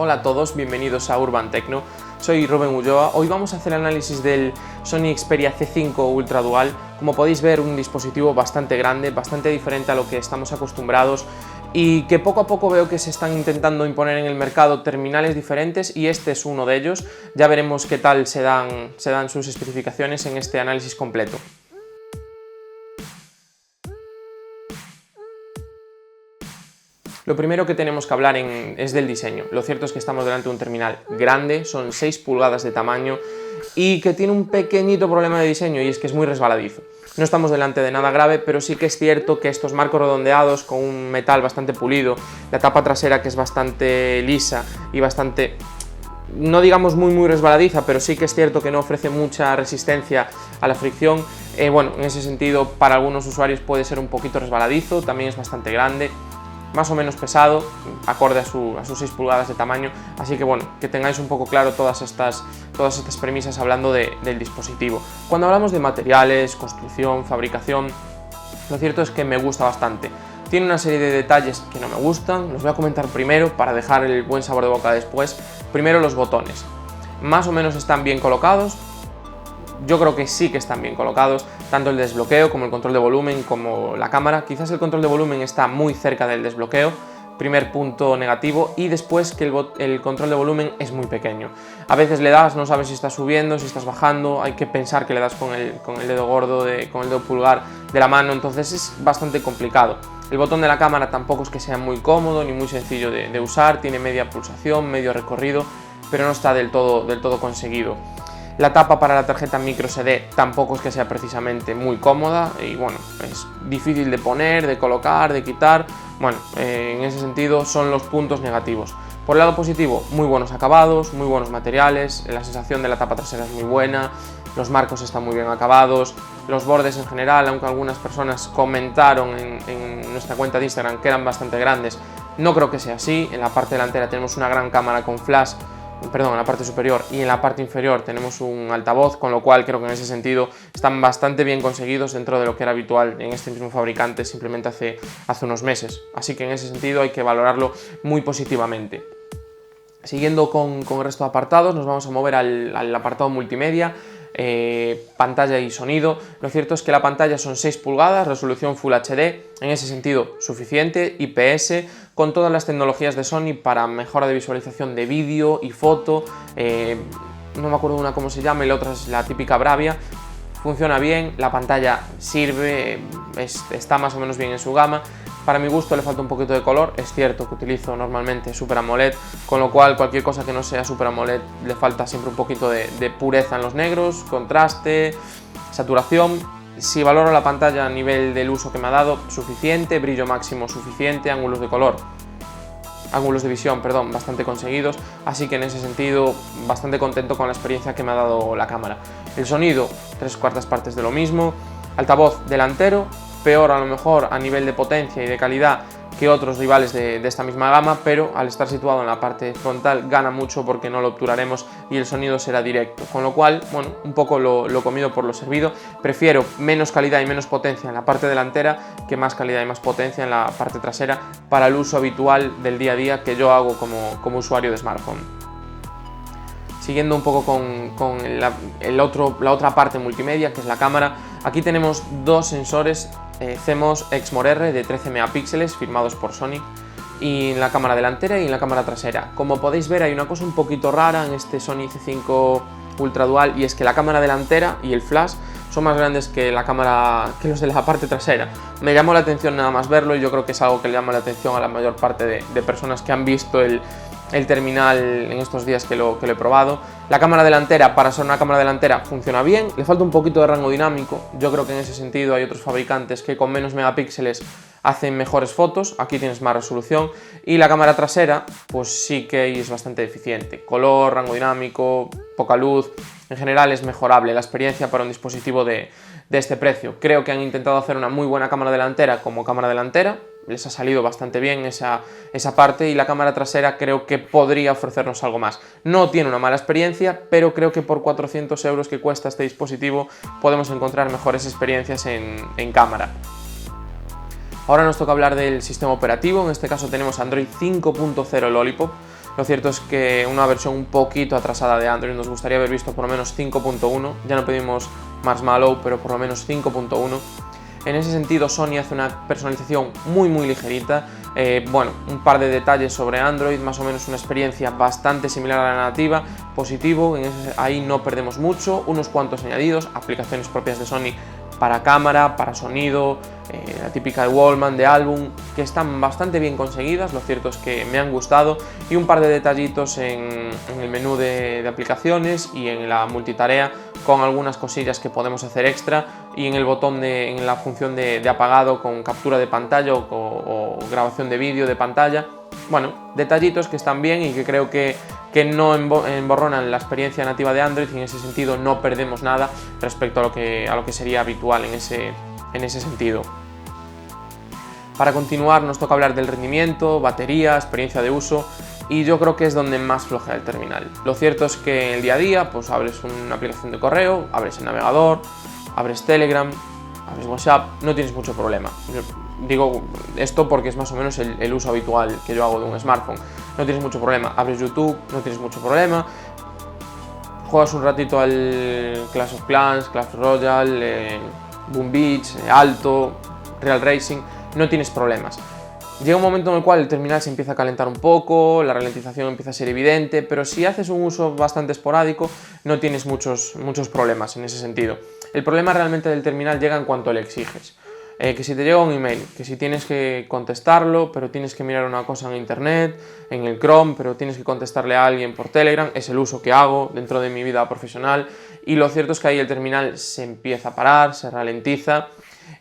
Hola a todos, bienvenidos a Urban Tecno. Soy Rubén Ulloa. Hoy vamos a hacer el análisis del Sony Xperia C5 Ultra Dual. Como podéis ver, un dispositivo bastante grande, bastante diferente a lo que estamos acostumbrados y que poco a poco veo que se están intentando imponer en el mercado terminales diferentes y este es uno de ellos. Ya veremos qué tal se dan sus especificaciones en este análisis completo. Lo primero que tenemos que hablar es del diseño. Lo cierto es que estamos delante de un terminal grande, son 6 pulgadas de tamaño y que tiene un pequeñito problema de diseño y es que es muy resbaladizo. No estamos delante de nada grave, pero sí que es cierto que estos marcos redondeados con un metal bastante pulido, la tapa trasera que es bastante lisa y bastante, no digamos muy resbaladiza, pero sí que es cierto que no ofrece mucha resistencia a la fricción. Bueno, en ese sentido para algunos usuarios puede ser un poquito resbaladizo, también es bastante grande, más o menos pesado, acorde a sus 6 pulgadas de tamaño, así que bueno, que tengáis un poco claro todas estas premisas hablando del dispositivo. Cuando hablamos de materiales, construcción, fabricación, lo cierto es que me gusta bastante. Tiene una serie de detalles que no me gustan, los voy a comentar primero para dejar el buen sabor de boca después. Primero los botones, más o menos están bien colocados. Yo creo que sí que están bien colocados, tanto el desbloqueo como el control de volumen como la cámara. Quizás el control de volumen está muy cerca del desbloqueo, primer punto negativo, y después que el control de volumen es muy pequeño. A veces le das, no sabes si estás subiendo, si estás bajando, hay que pensar que le das con el dedo gordo, con el dedo pulgar de la mano, entonces es bastante complicado. El botón de la cámara tampoco es que sea muy cómodo ni muy sencillo de usar, tiene media pulsación, medio recorrido, pero no está del todo conseguido. La tapa para la tarjeta microSD tampoco es que sea precisamente muy cómoda y bueno, es difícil de poner, de colocar, de quitar. Bueno, en ese sentido son los puntos negativos. Por el lado positivo, muy buenos acabados, muy buenos materiales, la sensación de la tapa trasera es muy buena, los marcos están muy bien acabados, los bordes en general, aunque algunas personas comentaron en nuestra cuenta de Instagram que eran bastante grandes, no creo que sea así. En la parte delantera tenemos una gran cámara con flash, en la parte superior, y en la parte inferior tenemos un altavoz, con lo cual creo que en ese sentido están bastante bien conseguidos dentro de lo que era habitual en este mismo fabricante simplemente hace unos meses, así que en ese sentido hay que valorarlo muy positivamente. Siguiendo con el resto de apartados, nos vamos a mover al apartado multimedia. Pantalla y sonido. Lo cierto es que la pantalla son 6 pulgadas, resolución Full HD, en ese sentido suficiente, IPS, con todas las tecnologías de Sony para mejora de visualización de vídeo y foto. No me acuerdo una cómo se llama y la otra es la típica Bravia. Funciona bien, la pantalla sirve, está más o menos bien en su gama. Para mi gusto le falta un poquito de color, es cierto que utilizo normalmente Super AMOLED, con lo cual cualquier cosa que no sea Super AMOLED le falta siempre un poquito de pureza en los negros, contraste, saturación. Si valoro la pantalla a nivel del uso que me ha dado, suficiente, brillo máximo suficiente, ángulos de visión, bastante conseguidos, así que en ese sentido bastante contento con la experiencia que me ha dado la cámara. El sonido, 3/4 partes de lo mismo, altavoz delantero, peor a lo mejor a nivel de potencia y de calidad que otros rivales de esta misma gama, pero al estar situado en la parte frontal gana mucho porque no lo obturaremos y el sonido será directo, con lo cual, bueno, un poco lo comido por lo servido. Prefiero menos calidad y menos potencia en la parte delantera que más calidad y más potencia en la parte trasera para el uso habitual del día a día que yo hago como usuario de smartphone. Siguiendo un poco con la otra parte multimedia, que es la cámara, aquí tenemos dos sensores CMOS Exmor-R de 13 megapíxeles firmados por Sony, y en la cámara delantera y en la cámara trasera. Como podéis ver, hay una cosa un poquito rara en este Sony C5 Ultra Dual, y es que la cámara delantera y el flash son más grandes que los de la parte trasera. Me llamó la atención nada más verlo y yo creo que es algo que le llama la atención a la mayor parte de personas que han visto el terminal en estos días que lo he probado. La cámara delantera, para ser una cámara delantera, funciona bien, le falta un poquito de rango dinámico. Yo creo que en ese sentido hay otros fabricantes que con menos megapíxeles hacen mejores fotos, aquí tienes más resolución, y la cámara trasera pues sí que es bastante eficiente, color, rango dinámico, poca luz, en general es mejorable la experiencia para un dispositivo de este precio. Creo que han intentado hacer una muy buena cámara delantera como cámara delantera, les ha salido bastante bien esa parte, y la cámara trasera creo que podría ofrecernos algo más. No tiene una mala experiencia, pero creo que por 400 euros que cuesta este dispositivo podemos encontrar mejores experiencias en cámara. Ahora nos toca hablar del sistema operativo, en este caso tenemos Android 5.0 Lollipop. Lo cierto es que una versión un poquito atrasada de Android, nos gustaría haber visto por lo menos 5.1, ya no pedimos Marshmallow, pero por lo menos 5.1. En ese sentido, Sony hace una personalización muy ligerita. Bueno, un par de detalles sobre Android, más o menos una experiencia bastante similar a la nativa, positivo, ahí no perdemos mucho, unos cuantos añadidos, aplicaciones propias de Sony para cámara, para sonido, la típica de Wallman, de álbum, que están bastante bien conseguidas, lo cierto es que me han gustado, y un par de detallitos en el menú de aplicaciones y en la multitarea, con algunas cosillas que podemos hacer extra, y en el botón en la función de apagado con captura de pantalla o grabación de vídeo de pantalla. Bueno, detallitos que están bien y que creo que no emborronan la experiencia nativa de Android, y en ese sentido no perdemos nada respecto a lo que sería habitual en ese sentido. Para continuar nos toca hablar del rendimiento, batería, experiencia de uso, y yo creo que es donde más flojea el terminal. Lo cierto es que en el día a día pues abres una aplicación de correo, abres el navegador, abres Telegram, abres WhatsApp, no tienes mucho problema. Digo esto porque es más o menos el uso habitual que yo hago de un smartphone. No tienes mucho problema. Abres YouTube, no tienes mucho problema. Juegas un ratito al Clash of Clans, Clash Royale, Boom Beach, Alto, Real Racing, no tienes problemas. Llega un momento en el cual el terminal se empieza a calentar un poco, la ralentización empieza a ser evidente, pero si haces un uso bastante esporádico no tienes muchos problemas en ese sentido. El problema realmente del terminal llega en cuanto le exiges. Que si te llega un email, que si tienes que contestarlo, pero tienes que mirar una cosa en internet, en el Chrome, pero tienes que contestarle a alguien por Telegram, es el uso que hago dentro de mi vida profesional, y lo cierto es que ahí el terminal se empieza a parar, se ralentiza.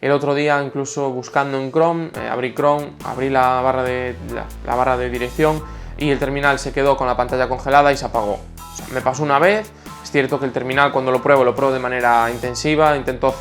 El otro día, incluso buscando en Chrome, abrí la barra de dirección y el terminal se quedó con la pantalla congelada y se apagó. O sea, me pasó una vez. Es cierto que el terminal, cuando lo pruebo de manera intensiva, intento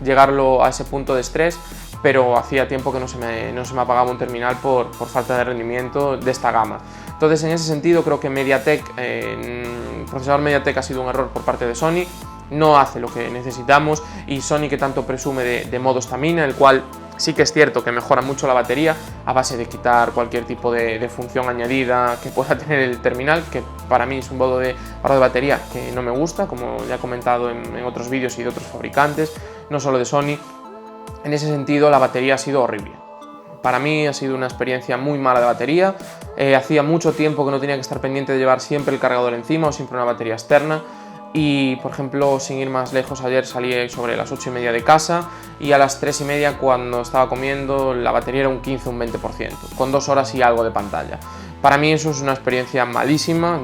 llegarlo a ese punto de estrés, pero hacía tiempo que no se me apagaba un terminal por falta de rendimiento de esta gama. Entonces, en ese sentido, creo que el procesador MediaTek ha sido un error por parte de Sony, no hace lo que necesitamos, y Sony, que tanto presume de modo estamina, el cual sí que es cierto que mejora mucho la batería a base de quitar cualquier tipo de función añadida que pueda tener el terminal, que para mí es un modo de batería que no me gusta, como ya he comentado en otros vídeos y de otros fabricantes, no solo de Sony. En ese sentido, la batería ha sido horrible. Para mí ha sido una experiencia muy mala de batería. Hacía mucho tiempo que no tenía que estar pendiente de llevar siempre el cargador encima o siempre una batería externa. Y, por ejemplo, sin ir más lejos, ayer salí sobre las 8:30 de casa y a las 3:30, cuando estaba comiendo, la batería era un 15 o un 20%, con 2 horas y algo de pantalla. Para mí eso es una experiencia malísima.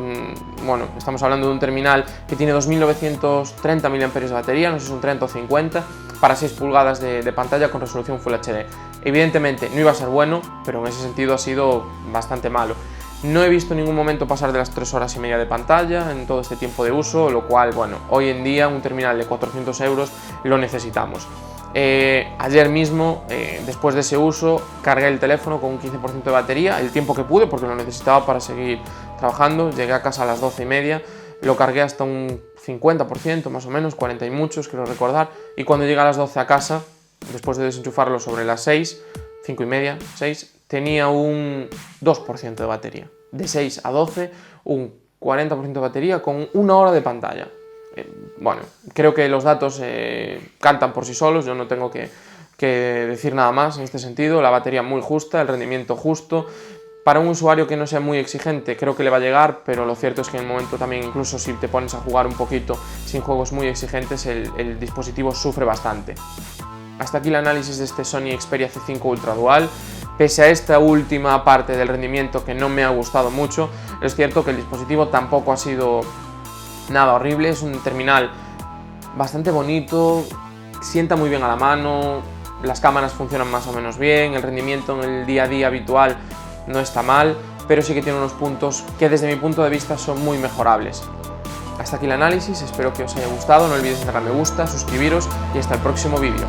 Bueno, estamos hablando de un terminal que tiene 2930 mAh de batería, no sé si son 30 o 50, para 6 pulgadas de pantalla con resolución Full HD. Evidentemente no iba a ser bueno, pero en ese sentido ha sido bastante malo. No he visto en ningún momento pasar de las 3 horas y media de pantalla en todo este tiempo de uso, lo cual, bueno, hoy en día un terminal de 400 euros lo necesitamos. Ayer mismo, después de ese uso, cargué el teléfono con un 15% de batería, el tiempo que pude, porque lo necesitaba para seguir trabajando. Llegué a casa a las 12:30, lo cargué hasta un 50% más o menos, 40 y muchos, quiero recordar, y cuando llegué a las 12 a casa, después de desenchufarlo sobre las 6, 5:30, 6, tenía un 2% de batería. De 6 a 12, un 40% de batería con 1 hora de pantalla. Bueno, creo que los datos cantan por sí solos, yo no tengo que decir nada más en este sentido. La batería muy justa, el rendimiento justo. Para un usuario que no sea muy exigente creo que le va a llegar, pero lo cierto es que en el momento también, incluso si te pones a jugar un poquito sin juegos muy exigentes, el dispositivo sufre bastante. Hasta aquí el análisis de este Sony Xperia C5 Ultra Dual. Pese a esta última parte del rendimiento que no me ha gustado mucho, es cierto que el dispositivo tampoco ha sido nada horrible. Es un terminal bastante bonito, sienta muy bien a la mano, las cámaras funcionan más o menos bien, el rendimiento en el día a día habitual no está mal, pero sí que tiene unos puntos que desde mi punto de vista son muy mejorables. Hasta aquí el análisis, espero que os haya gustado, no olvidéis darle a me gusta, suscribiros y hasta el próximo vídeo.